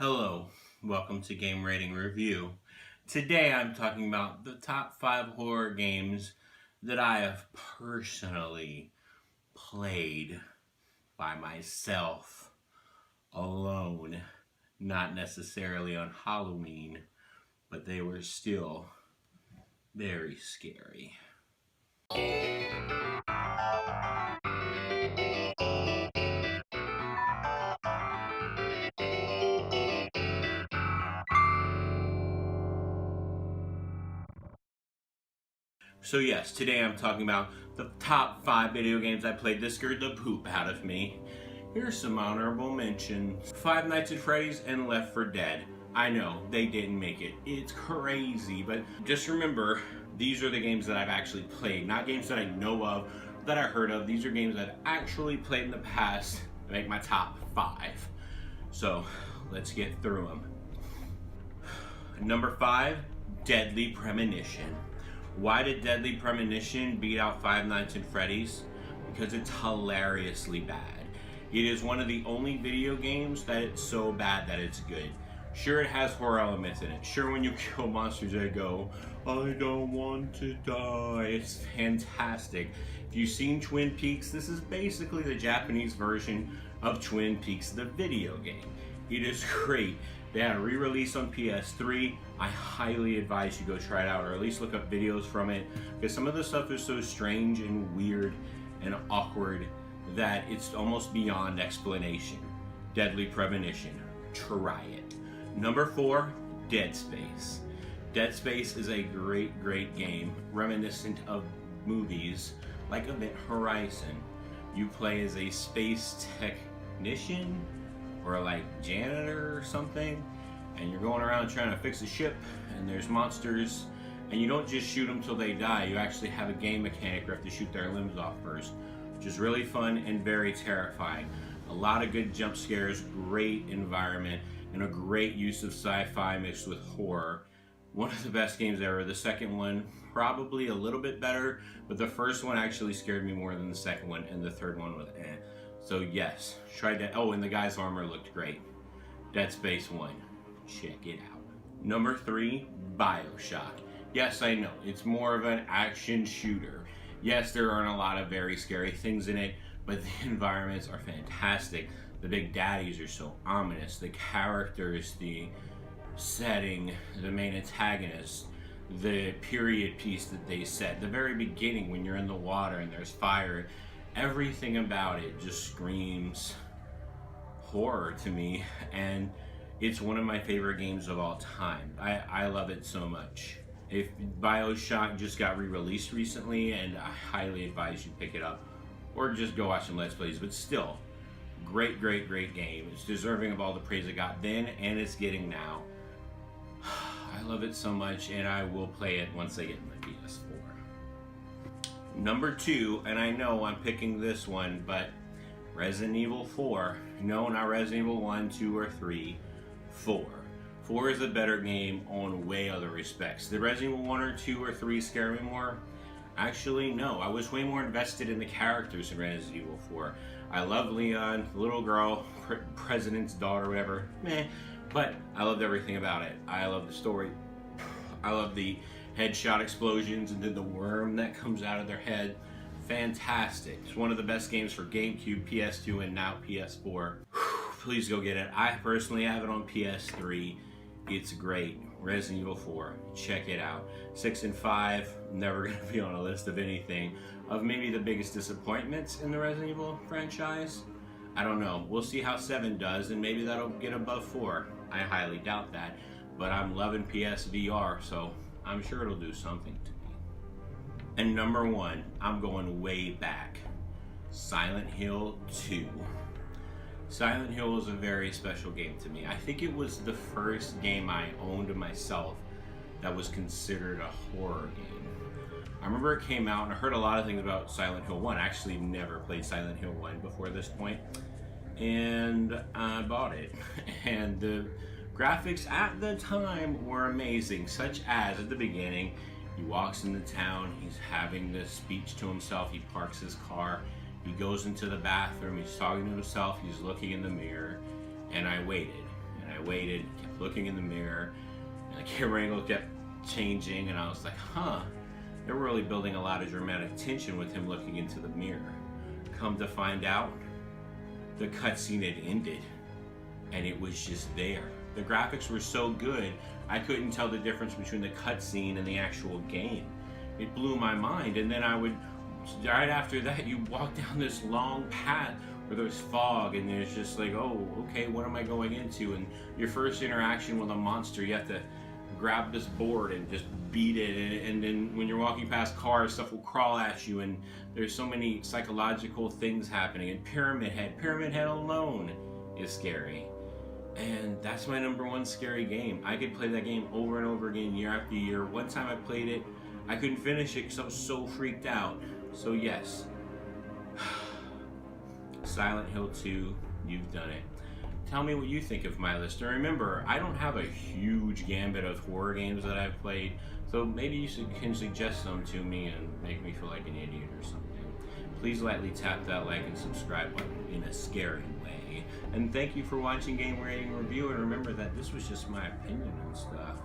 Hello, welcome to Game Rating Review. Today I'm talking about the top 5 horror games that I have personally played by myself, alone, not necessarily on Halloween, but they were still very scary. So yes, today I'm talking about the top 5 video games I played that scared the poop out of me. Here's some honorable mentions. Five Nights at Freddy's and Left 4 Dead. I know, they didn't make it. It's crazy, but just remember, these are the games that I've actually played, not games that I know of, that I heard of. These are games I've actually played in the past to make my top 5. So, let's get through them. Number 5, Deadly Premonition. Why did Deadly Premonition beat out Five Nights at Freddy's? Because it's hilariously bad. It is one of the only video games that it's so bad that it's good. Sure, it has horror elements in it. Sure, when you kill monsters, they go, "I don't want to die." It's fantastic. If you've seen Twin Peaks, this is basically the Japanese version of Twin Peaks, the video game. It is great. They had a re-release on PS3. I highly advise you go try it out, or at least look up videos from it, because some of the stuff is so strange and weird and awkward that it's almost beyond explanation. Deadly Premonition. Try it. Number 4, Dead Space. Dead Space is a great game, reminiscent of movies like Event Horizon. You play as a space technician or like janitor or something, and you're going around trying to fix a ship, and there's monsters, and you don't just shoot them till they die. You actually have a game mechanic where you have to shoot their limbs off first, which is really fun and very terrifying. A lot of good jump scares, great environment, and a great use of sci-fi mixed with horror. One of the best games ever. The second one probably a little bit better, but the first one actually scared me more than the second one, and the third one was eh. So yes, try that. Oh, and the guy's armor looked great. Dead Space 1, check it out. Number 3, BioShock. Yes, I know, it's more of an action shooter. Yes, there aren't a lot of very scary things in it, but the environments are fantastic. The big daddies are so ominous. The characters, the setting, the main antagonist, the period piece that they set, the very beginning when you're in the water and there's fire, everything about it just screams horror to me, and it's one of my favorite games of all time. I love it so much. If BioShock just got re-released recently, and I highly advise you pick it up, or just go watch some Let's Plays, but still, great game. It's deserving of all the praise it got then, and it's getting now. I love it so much, and I will play it once I get my PS4. Number 2, and I know I'm picking this one, but Resident Evil 4. No, not Resident Evil 1, 2, or 3. 4. 4 is a better game on way other respects. Did Resident Evil 1 or 2 or 3 scare me more? Actually, no. I was way more invested in the characters in Resident Evil 4. I love Leon, the little girl, president's daughter, whatever. Meh. But I loved everything about it. I love the story. I love the headshot explosions and then the worm that comes out of their head. Fantastic. It's one of the best games for GameCube, PS2, and now PS4. Please go get it. I personally have it on PS3. It's great. Resident Evil 4. Check it out. 6 and 5, never going to be on a list of anything. Of maybe the biggest disappointments in the Resident Evil franchise? I don't know. We'll see how 7 does, and maybe that'll get above 4. I highly doubt that. But I'm loving PSVR, so I'm sure it'll do something to me. And number 1, I'm going way back. Silent Hill 2. Silent Hill was a very special game to me. I think it was the first game I owned myself that was considered a horror game. I remember it came out, and I heard a lot of things about Silent Hill 1. I actually never played Silent Hill 1 before this point, and I bought it. And the graphics at the time were amazing, such as at the beginning, he walks into town, he's having this speech to himself, he parks his car, he goes into the bathroom, he's talking to himself, he's looking in the mirror, and I waited And I waited, kept looking in the mirror, and the camera angle kept changing, and I was like, huh, they're really building a lot of dramatic tension with him looking into the mirror. Come to find out, the cutscene had ended, and it was just there. The graphics were so good, I couldn't tell the difference between the cutscene and the actual game. It blew my mind, and then right after that, you walk down this long path where there's fog, and there's just like, oh, okay, what am I going into? And your first interaction with a monster, you have to grab this board and just beat it, and then when you're walking past cars, stuff will crawl at you, and there's so many psychological things happening. And Pyramid Head alone is scary, and that's my #1 scary game. I could play that game over and over again, year after year. One time I played it, I couldn't finish it because I was so freaked out. So yes, Silent Hill 2, you've done it. Tell me what you think of my list. And remember, I don't have a huge gambit of horror games that I've played, so maybe you can suggest some to me and make me feel like an idiot or something. Please lightly tap that like and subscribe button in a scary way. And thank you for watching Game Rating Review, and remember that this was just my opinion on stuff.